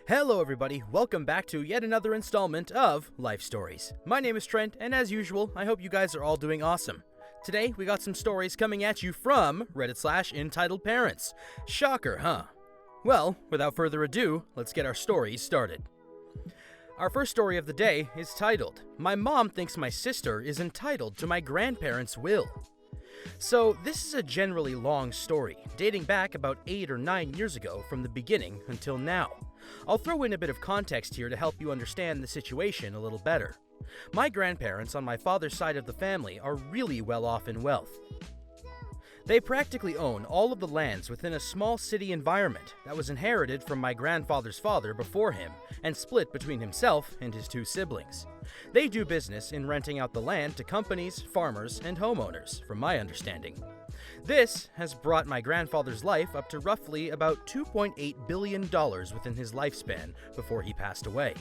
Hello everybody, welcome back to yet another installment of Life Stories. My name is Trent, and as usual, I hope you guys are all doing awesome. Today, we got some stories coming at you from Reddit/entitledparents. Shocker, huh? Well, without further ado, let's get our stories started. Our first story of the day is titled, "My Mom Thinks My Sister is Entitled to My Grandparents' Will." So, this is a generally long story, dating back about 8 or 9 years ago from the beginning until now. I'll throw in a bit of context here to help you understand the situation a little better. My grandparents on my father's side of the family are really well off in wealth. They practically own all of the lands within a small city environment that was inherited from my grandfather's father before him and split between himself and his 2 siblings. They do business in renting out the land to companies, farmers, and homeowners, from my understanding. This has brought my grandfather's life up to roughly about $2.8 billion within his lifespan before he passed away.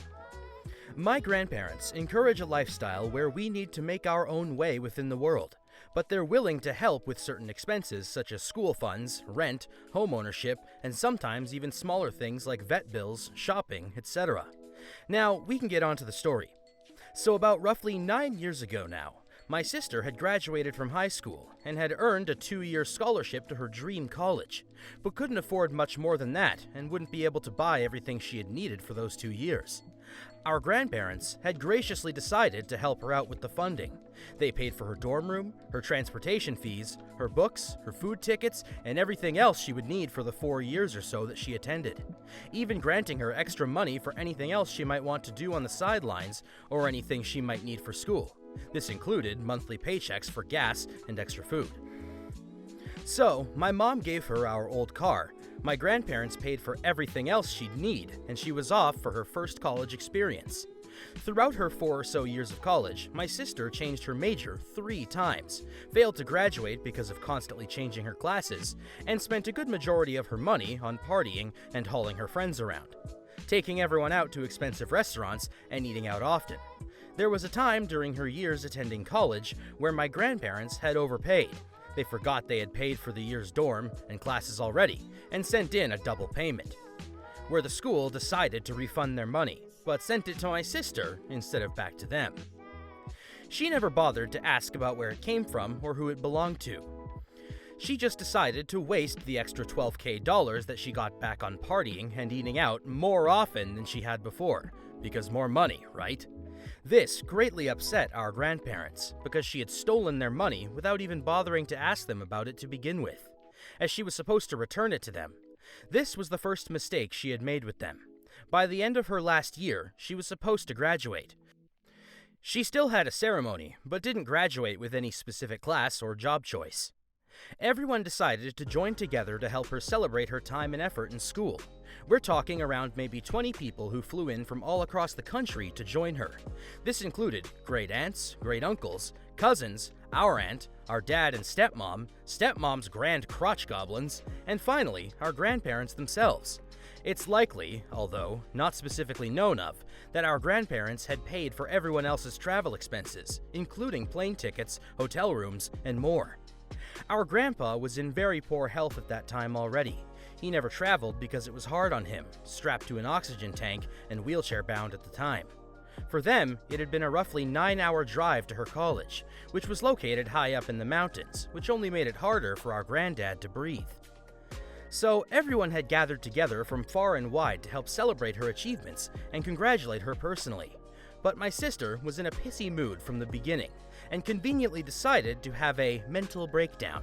My grandparents encourage a lifestyle where we need to make our own way within the world, but they're willing to help with certain expenses such as school funds, rent, homeownership, and sometimes even smaller things like vet bills, shopping, etc. Now, we can get on to the story. So about roughly 9 years ago now, my sister had graduated from high school and had earned a 2-year scholarship to her dream college, but couldn't afford much more than that and wouldn't be able to buy everything she had needed for those 2 years. Our grandparents had graciously decided to help her out with the funding. They paid for her dorm room, her transportation fees, her books, her food tickets, and everything else she would need for the 4 years or so that she attended, even granting her extra money for anything else she might want to do on the sidelines or anything she might need for school. This included monthly paychecks for gas and extra food. So, my mom gave her our old car, my grandparents paid for everything else she'd need, and she was off for her first college experience. Throughout her 4 or so years of college, my sister changed her major 3 times, failed to graduate because of constantly changing her classes, and spent a good majority of her money on partying and hauling her friends around, taking everyone out to expensive restaurants and eating out often. There was a time during her years attending college where my grandparents had overpaid. They forgot they had paid for the year's dorm and classes already, and sent in a double payment, where the school decided to refund their money, but sent it to my sister instead of back to them. She never bothered to ask about where it came from or who it belonged to. She just decided to waste the extra $12,000 that she got back on partying and eating out more often than she had before, because more money, right? This greatly upset our grandparents, because she had stolen their money without even bothering to ask them about it to begin with, as she was supposed to return it to them. This was the first mistake she had made with them. By the end of her last year, she was supposed to graduate. She still had a ceremony, but didn't graduate with any specific class or job choice. Everyone decided to join together to help her celebrate her time and effort in school. We're talking around maybe 20 people who flew in from all across the country to join her. This included great aunts, great uncles, cousins, our aunt, our dad and stepmom, stepmom's grand crotch goblins, and finally, our grandparents themselves. It's likely, although not specifically known of, that our grandparents had paid for everyone else's travel expenses, including plane tickets, hotel rooms, and more. Our grandpa was in very poor health at that time already. He never traveled because it was hard on him, strapped to an oxygen tank and wheelchair-bound at the time. For them, it had been a roughly 9-hour drive to her college, which was located high up in the mountains, which only made it harder for our granddad to breathe. So everyone had gathered together from far and wide to help celebrate her achievements and congratulate her personally. But my sister was in a pissy mood from the beginning, and conveniently decided to have a mental breakdown,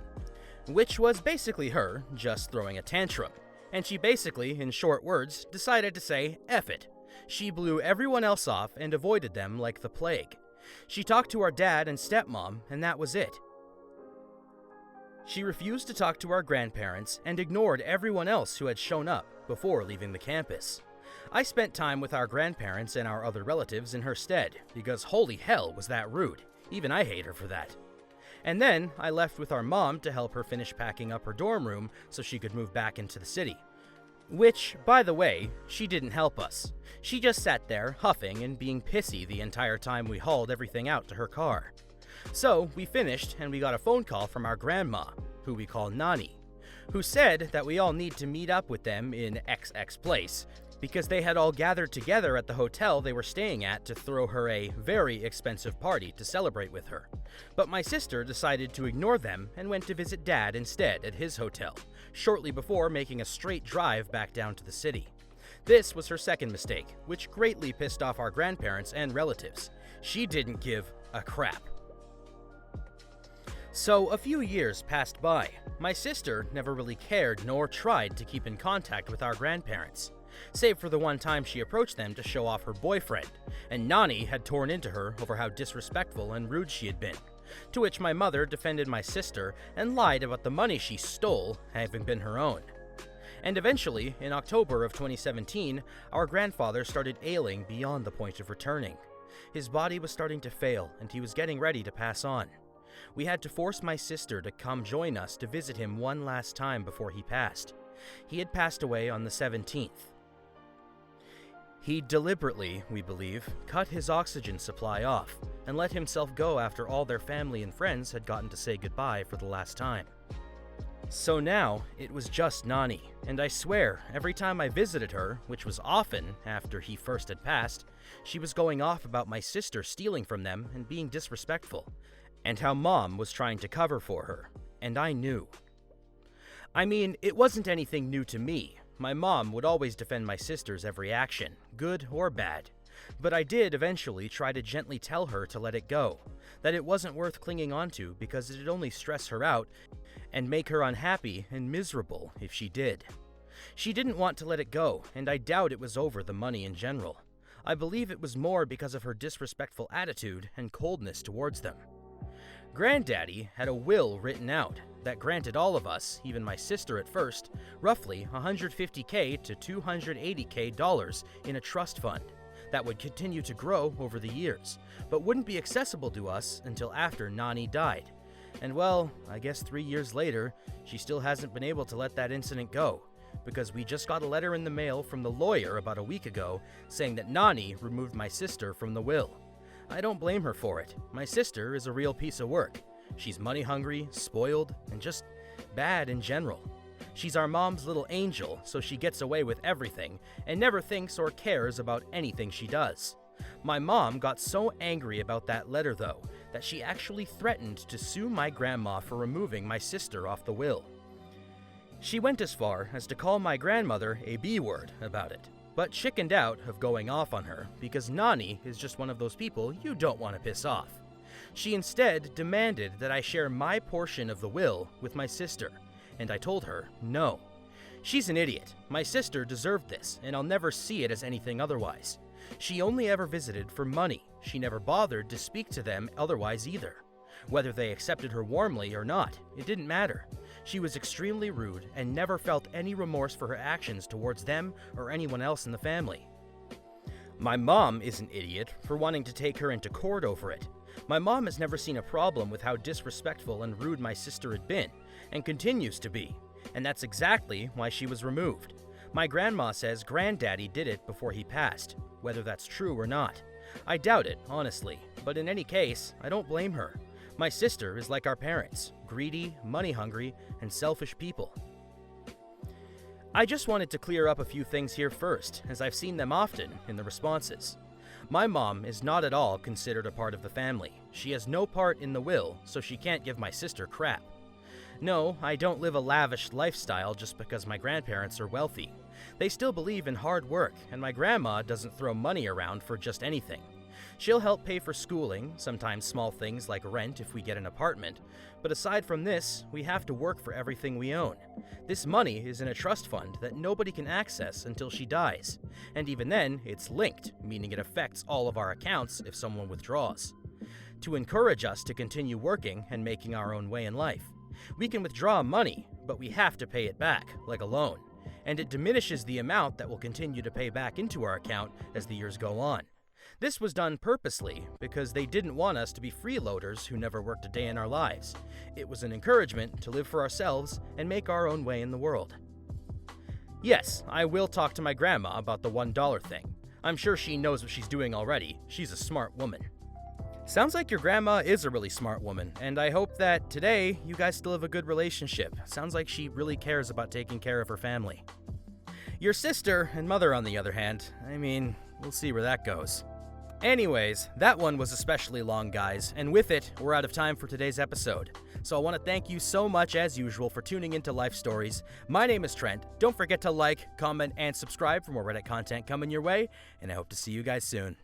which was basically her just throwing a tantrum. And she basically, in short words, decided to say, F it. She blew everyone else off and avoided them like the plague. She talked to our dad and stepmom, and that was it. She refused to talk to our grandparents and ignored everyone else who had shown up before leaving the campus. I spent time with our grandparents and our other relatives in her stead, because holy hell was that rude. Even I hate her for that. And then I left with our mom to help her finish packing up her dorm room so she could move back into the city. Which, by the way, she didn't help us. She just sat there, huffing and being pissy the entire time we hauled everything out to her car. So we finished and we got a phone call from our grandma, who we call Nani, who said that we all need to meet up with them in XX place, because they had all gathered together at the hotel they were staying at to throw her a very expensive party to celebrate with her. But my sister decided to ignore them and went to visit Dad instead at his hotel, shortly before making a straight drive back down to the city. This was her second mistake, which greatly pissed off our grandparents and relatives. She didn't give a crap. So a few years passed by. My sister never really cared nor tried to keep in contact with our grandparents, save for the one time she approached them to show off her boyfriend, and Nani had torn into her over how disrespectful and rude she had been, to which my mother defended my sister and lied about the money she stole having been her own. And eventually, in October of 2017, our grandfather started ailing beyond the point of returning. His body was starting to fail, and he was getting ready to pass on. We had to force my sister to come join us to visit him one last time before he passed. He had passed away on the 17th. He deliberately, we believe, cut his oxygen supply off and let himself go after all their family and friends had gotten to say goodbye for the last time. So now, it was just Nani, and I swear, every time I visited her, which was often after he first had passed, she was going off about my sister stealing from them and being disrespectful, and how Mom was trying to cover for her, and I knew. I mean, it wasn't anything new to me. My mom would always defend my sister's every action, good or bad. But I did eventually try to gently tell her to let it go, that it wasn't worth clinging onto because it'd only stress her out and make her unhappy and miserable if she did. She didn't want to let it go, and I doubt it was over the money in general. I believe it was more because of her disrespectful attitude and coldness towards them. Granddaddy had a will written out that granted all of us, even my sister at first, roughly $150K to $280K in a trust fund that would continue to grow over the years, but wouldn't be accessible to us until after Nani died. And well, I guess 3 years later, she still hasn't been able to let that incident go, because we just got a letter in the mail from the lawyer about a week ago saying that Nani removed my sister from the will. I don't blame her for it. My sister is a real piece of work. She's money hungry, spoiled, and just bad in general. She's our mom's little angel, so she gets away with everything and never thinks or cares about anything she does. My mom got so angry about that letter, though, that she actually threatened to sue my grandma for removing my sister off the will. She went as far as to call my grandmother a B-word about it, but chickened out of going off on her because Nani is just one of those people you don't want to piss off. She instead demanded that I share my portion of the will with my sister, and I told her no. She's an idiot. My sister deserved this, and I'll never see it as anything otherwise. She only ever visited for money. She never bothered to speak to them otherwise either. Whether they accepted her warmly or not, it didn't matter. She was extremely rude and never felt any remorse for her actions towards them or anyone else in the family. My mom is an idiot for wanting to take her into court over it. My mom has never seen a problem with how disrespectful and rude my sister had been, and continues to be, and that's exactly why she was removed. My grandma says Granddaddy did it before he passed, whether that's true or not. I doubt it, honestly, but in any case, I don't blame her. My sister is like our parents, greedy, money-hungry, and selfish people. I just wanted to clear up a few things here first, as I've seen them often in the responses. My mom is not at all considered a part of the family. She has no part in the will, so she can't give my sister crap. No, I don't live a lavish lifestyle just because my grandparents are wealthy. They still believe in hard work, and my grandma doesn't throw money around for just anything. She'll help pay for schooling, sometimes small things like rent if we get an apartment, but aside from this, we have to work for everything we own. This money is in a trust fund that nobody can access until she dies, and even then, it's linked, meaning it affects all of our accounts if someone withdraws. To encourage us to continue working and making our own way in life. We can withdraw money, but we have to pay it back, like a loan, and it diminishes the amount that we'll continue to pay back into our account as the years go on. This was done purposely because they didn't want us to be freeloaders who never worked a day in our lives. It was an encouragement to live for ourselves and make our own way in the world. Yes, I will talk to my grandma about the $1 thing. I'm sure she knows what she's doing already. She's a smart woman. Sounds like your grandma is a really smart woman, and I hope that today you guys still have a good relationship. Sounds like she really cares about taking care of her family. Your sister and mother, on the other hand, I mean, we'll see where that goes. Anyways, that one was especially long, guys, and with it, we're out of time for today's episode. So I want to thank you so much, as usual, for tuning into Life Stories. My name is Trent. Don't forget to like, comment, and subscribe for more Reddit content coming your way, and I hope to see you guys soon.